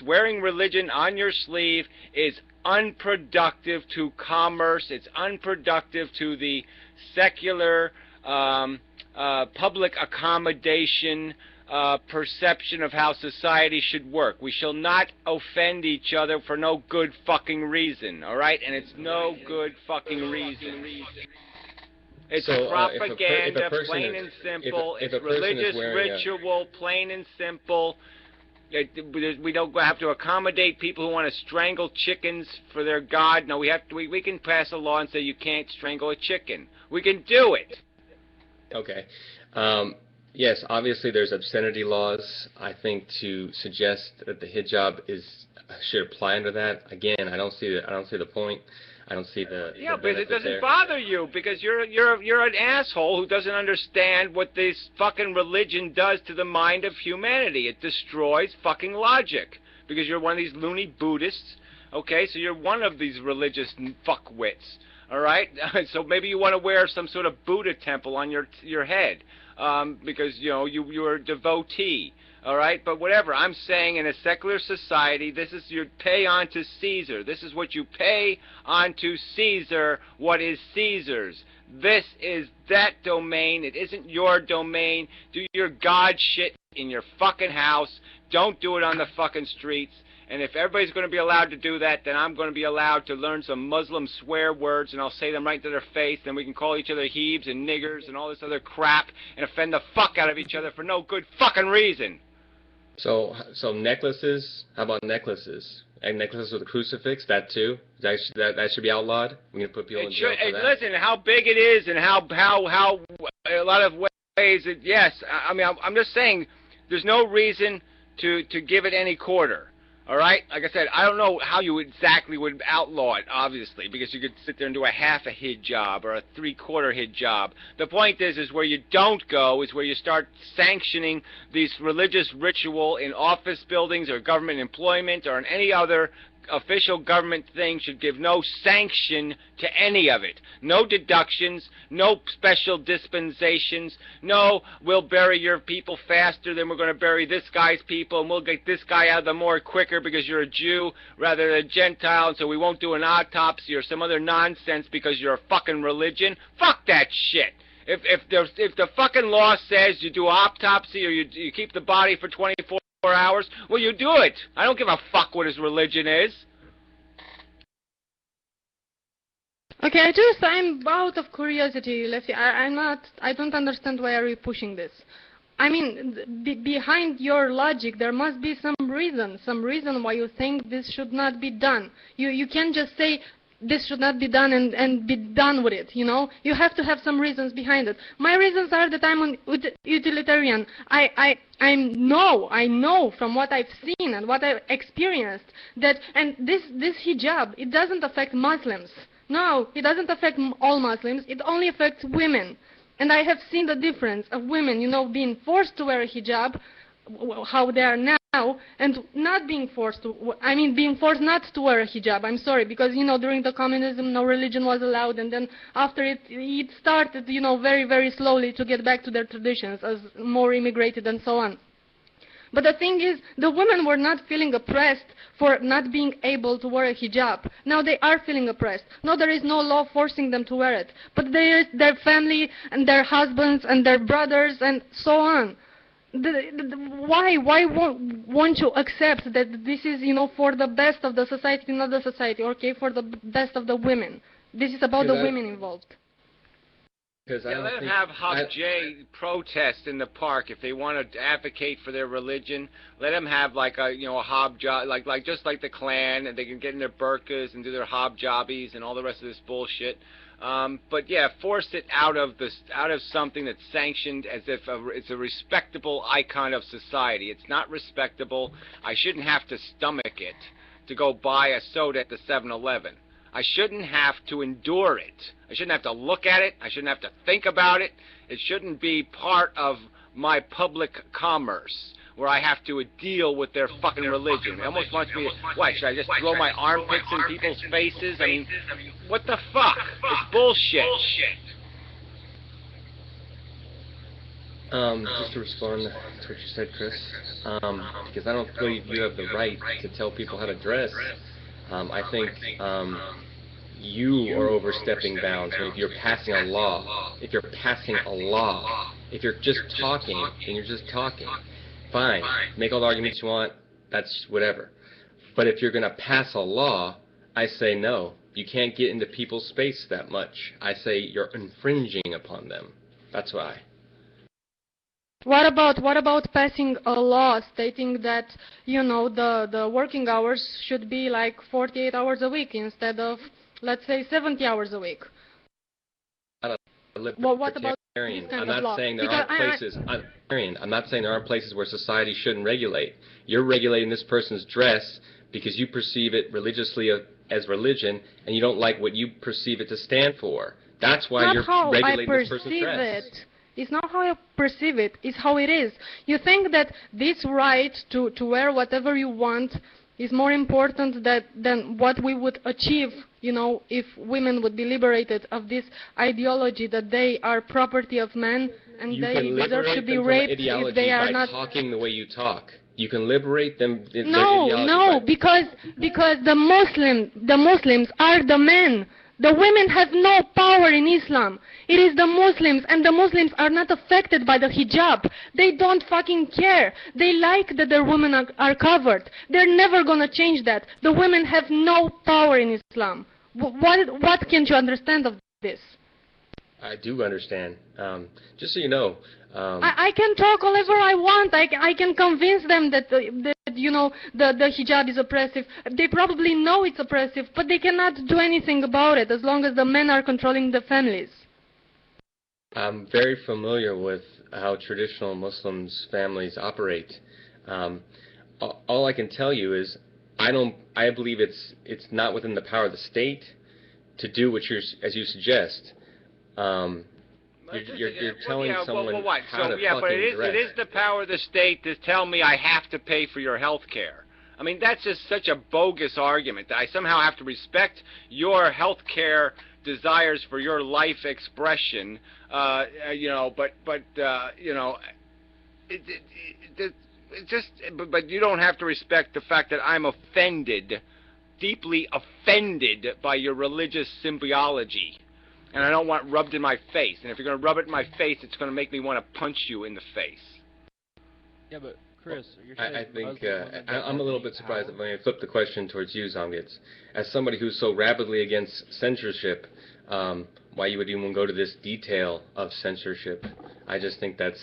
wearing religion on your sleeve is unproductive to commerce. It's unproductive to the secular public accommodation perception of how society should work. We shall not offend each other for no good fucking reason, all right? And it's no good fucking reason. It's propaganda, plain and simple. It's religious ritual, plain and simple. We don't have to accommodate people who want to strangle chickens for their god. No, we can pass a law and say you can't strangle a chicken. We can do it. Okay. Yes, obviously there's obscenity laws. I think to suggest that the hijab should apply under that, again, I don't see the point. I don't see the but it doesn't bother you because you're an asshole who doesn't understand what this fucking religion does to the mind of humanity. It destroys fucking logic because you're one of these loony Buddhists. Okay, so you're one of these religious fuckwits. All right, so maybe you want to wear some sort of Buddha temple on your head because you're a devotee. All right, but whatever. I'm saying in a secular society, this is your pay onto Caesar. This is what you pay onto Caesar, what is Caesar's. This is that domain. It isn't your domain. Do your God shit in your fucking house. Don't do it on the fucking streets. And if everybody's going to be allowed to do that, then I'm going to be allowed to learn some Muslim swear words, and I'll say them right to their face, and we can call each other heebs and niggers and all this other crap and offend the fuck out of each other for no good fucking reason. So necklaces? How about necklaces? And necklaces with a crucifix? That too? That should be outlawed? We can put people in jail for that? Listen, how big it is and how a lot of ways. Yes, I mean I'm just saying there's no reason to give it any quarter. All right? Like I said, I don't know how you exactly would outlaw it, obviously, because you could sit there and do a half a hijab or a three-quarter hijab. The point is where you don't go is where you start sanctioning these religious ritual in office buildings or government employment or in any other official government thing should give no sanction to any of it. No deductions, no special dispensations, no we'll bury your people faster than we're going to bury this guy's people and we'll get this guy out of the morgue quicker because you're a Jew rather than a Gentile and so we won't do an autopsy or some other nonsense because you're a fucking religion. Fuck that shit. If the fucking law says you do autopsy or you keep the body for 24 hours, well, you do it. I don't give a fuck what his religion is. Okay, I'm out of curiosity, Lefty. I don't understand why are you pushing this. I mean, behind your logic, there must be some reason why you think this should not be done. You can't just say, this should not be done and be done with it, You have to have some reasons behind it. My reasons are that I'm utilitarian. I know from what I've seen and what I've experienced that, and this hijab, it doesn't affect Muslims. No, it doesn't affect all Muslims. It only affects women. And I have seen the difference of women, being forced to wear a hijab, how they are now, and not being forced being forced not to wear a hijab. I'm sorry, because, during the communism, no religion was allowed, and then after it started, very, very slowly to get back to their traditions as more immigrated and so on. But the thing is, the women were not feeling oppressed for not being able to wear a hijab. Now they are feeling oppressed. No, there is no law forcing them to wear it. But there is their family and their husbands and their brothers and so on. Why won't you accept that this is, for the best of the society, not the society, okay, for the best of the women? This is about the women involved. Let them have Hop J protest in the park if they want to advocate for their religion. Let them have like a hobjob, like just like the Klan, and they can get in their burqas and do their hobjobbies and all the rest of this bullshit. But yeah, force it out of something that's sanctioned as if it's a respectable icon of society. It's not respectable. I shouldn't have to stomach it to go buy a soda at the 7-Eleven. I shouldn't have to endure it. I shouldn't have to look at it. I shouldn't have to think about it. It shouldn't be part of my public commerce where I have to deal with their fucking religion. It almost wants me to, what, should I just throw my armpits in people's faces? I mean, what the fuck? It's bullshit. Just to respond to what you said, Chris, because I don't believe you have the right to tell people how to dress. I think you are overstepping bounds. I mean, if you're passing a law, if you're just talking, then you're just talking. Fine, make all the arguments you want, that's whatever. But if you're going to pass a law, I say no. You can't get into people's space that much. I say you're infringing upon them. That's why. What about passing a law stating that, you know, the working hours should be like 48 hours a week instead of, let's say, 70 hours a week? Well, what about this kind of law? I'm not saying there aren't places where society shouldn't regulate. You're regulating this person's dress because you perceive it religiously as religion, and you don't like what you perceive it to stand for. That's why you're regulating this person's dress. It's not how I perceive it, it's how it is. You think that this right to wear whatever you want is more important than what we would achieve, you know, if women would be liberated of this ideology that they are property of men and they deserve to be raped if they are not. Talking the way you talk. You can liberate them. No, because the Muslims are the men. The women have no power in Islam. It is the Muslims, and the Muslims are not affected by the hijab. They don't fucking care. They like that their women are covered. They're never gonna change that. The women have no power in Islam. What can't you understand of this? I do understand. Just so you know. I can talk all ever I want. I can convince them that you know, the hijab is oppressive. They probably know it's oppressive, but they cannot do anything about it as long as the men are controlling the families. I'm very familiar with how traditional Muslims families operate. All I can tell you is I believe it's not within the power of the state to do what as you suggest. You're telling someone how to fucking dress. It is the power of the state to tell me I have to pay for your health care. I mean, that's just such a bogus argument that I somehow have to respect your health care desires for your life expression. You know, but you know, but you don't have to respect the fact that I'm offended, deeply offended by your religious symbiology. And I don't want it rubbed in my face. And if you're going to rub it in my face, it's going to make me want to punch you in the face. Yeah, but Chris, you're I think I'm a little bit surprised that when I flip the question towards you, Zongitz, as somebody who's so rabidly against censorship, why you would even go to this detail of censorship. I just think that's...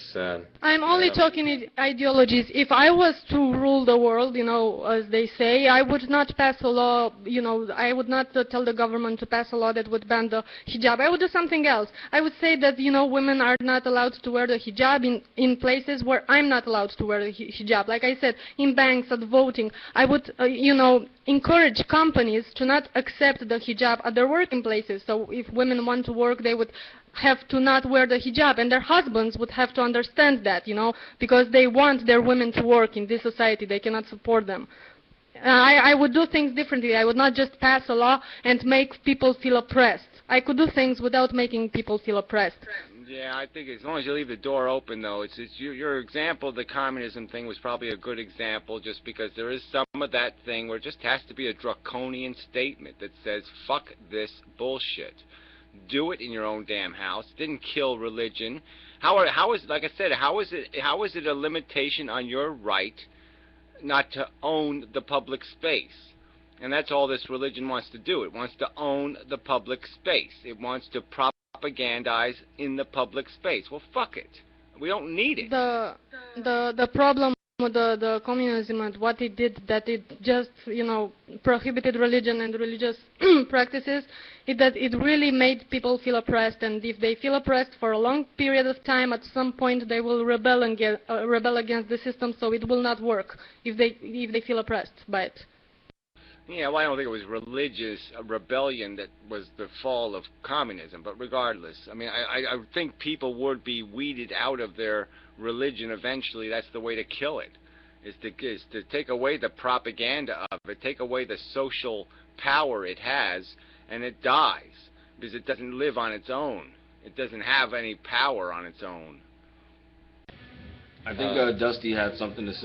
I'm only talking ideologies. If I was to rule the world, you know, as they say, I would not pass a law, you know, I would not tell the government to pass a law that would ban the hijab. I would do something else. I would say that, you know, women are not allowed to wear the hijab in places where I'm not allowed to wear the hijab. Like I said, in banks, at voting. I would, you know, encourage companies to not accept the hijab at their working places. So if women want to work, they would have to not wear the hijab, and their husbands would have to understand that, you know, because they want their women to work in this society. They cannot support them. I would do things differently. I would not just pass a law and make people feel oppressed. I could do things without making people feel oppressed. Yeah, I think as long as you leave the door open, though, it's your example of the communism thing was probably a good example, just because there is some of that thing where it just has to be a draconian statement that says, fuck this bullshit. Do it in your own damn house. Didn't kill religion. How is, like I said, how is it a limitation on your right not to own the public space? And that's all this religion wants to do. It wants to own the public space. It wants to propagandize in the public space. Well, fuck it. We don't need it. The problem with the communism and what it did, that it just, you know, prohibited religion and religious practices, that it really made people feel oppressed, and if they feel oppressed for a long period of time, at some point they will rebel against the system, so it will not work if they feel oppressed by it. Yeah, well, I don't think it was religious rebellion that was the fall of communism, but regardless, I mean, I think people would be weeded out of their religion eventually. That's the way to kill it, is to take away the propaganda of it, take away the social power it has, and it dies, because it doesn't live on its own. It doesn't have any power on its own. I think Dusty had something to say.